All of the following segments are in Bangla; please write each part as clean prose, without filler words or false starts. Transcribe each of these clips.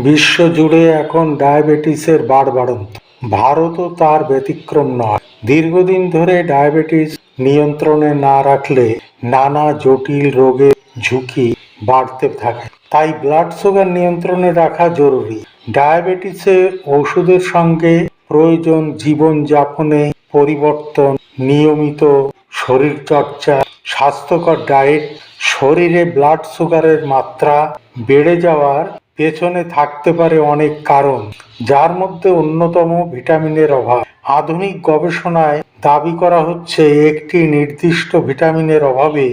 বিশ্বজুড়ে এখন ডায়াবেটিসের বাড়বাড়ন্ত। ভারতও তার ব্যতিক্রম নয়। দীর্ঘদিন ধরে ডায়াবেটিস নিয়ন্ত্রণে না রাখলে নানা জটিল রোগের ঝুঁকি বাড়তে থাকে। তাই ব্লাড সুগার নিয়ন্ত্রণে রাখা জরুরি। ডায়াবেটিসে ওষুধের সঙ্গে প্রয়োজন জীবনযাপনে পরিবর্তন, নিয়মিত শরীরচর্চা, স্বাস্থ্যকর ডায়েট। শরীরে ব্লাড সুগারের মাত্রা বেড়ে যাওয়ার পেছনে থাকতে পারে অনেক কারণ, যার মধ্যে অন্যতম ভিটামিনের অভাব। আধুনিক গবেষণায় দাবি করা হচ্ছে একটি নির্দিষ্ট ভিটামিনের অভাবে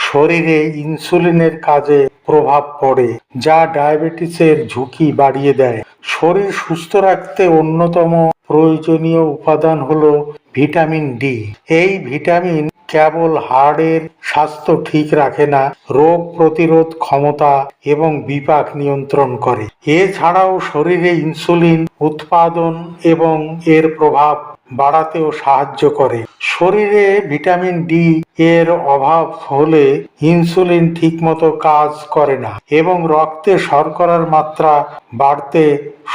শরীরে ইনসুলিনের কাজে প্রভাব পড়ে, যা ডায়াবেটিসের ঝুঁকি বাড়িয়ে দেয়। শরীর সুস্থ রাখতে অন্যতম প্রয়োজনীয় উপাদান হলো ভিটামিন ডি। এই ভিটামিন কেবল হাড়ের স্বাস্থ্য ঠিক রাখে না, রোগ প্রতিরোধ ক্ষমতা এবং বিপাক নিয়ন্ত্রণ করে। এছাড়াও শরীরে ইনসুলিন উৎপাদন এবং এর প্রভাব বাড়াতেও সাহায্য করে। শরীরে ভিটামিন ডি এর অভাব হলে ইনসুলিন ঠিকমতো কাজ করে না এবং রক্তে শর্করার মাত্রা বাড়তে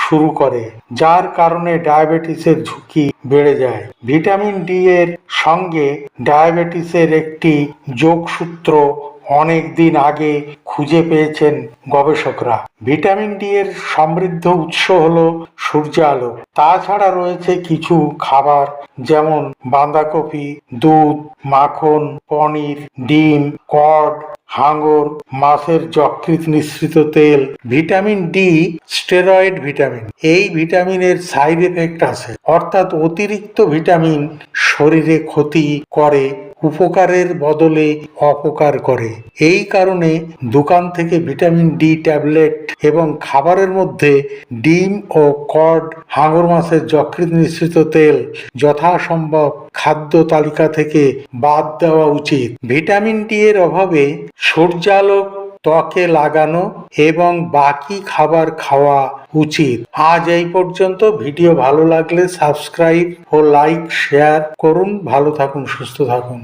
শুরু করে, যার কারণে ডায়াবেটিসের ঝুঁকি বেড়ে যায়। ভিটামিন ডি এর সঙ্গে ডায়াবেটিসের একটি যোগসূত্র অনেক দিন আগে খুঁজে পেয়েছেন গবেষকরা। ভিটামিন ডি এর সমৃদ্ধ উৎস হলো সূর্যালো। তাছাড়া রয়েছে কিছু খাবার, যেমন বাঁধাকপি, দুধ, মাখন, পনির, ডিম, কড, হাঙর, মাছের যকৃৎ নিঃসৃত তেল। Vitamin D steroid vitamin. এই ভিটামিনের সাইড এফেক্ট আছে, অর্থাৎ অতিরিক্ত ভিটামিন শরীরে ক্ষতি করে, উপকারের বদলে অপকার করে। এই কারণে দোকান থেকে ভিটামিন ডি ট্যাবলেট এবং খাবারের মধ্যে ডিম ও কড, হাঙর মাছের যকৃৎ নিঃসৃত তেল যথাসম্ভব খাদ্য তালিকা থেকে বাদ দেওয়া উচিত। ভিটামিন ডি এর অভাবে সূর্যালোক ত্বকে লাগানো এবং বাকি খাবার খাওয়া উচিত। আজ এই পর্যন্ত। ভিডিও ভালো লাগলে সাবস্ক্রাইব ও লাইক শেয়ার করুন। ভালো থাকুন, সুস্থ থাকুন।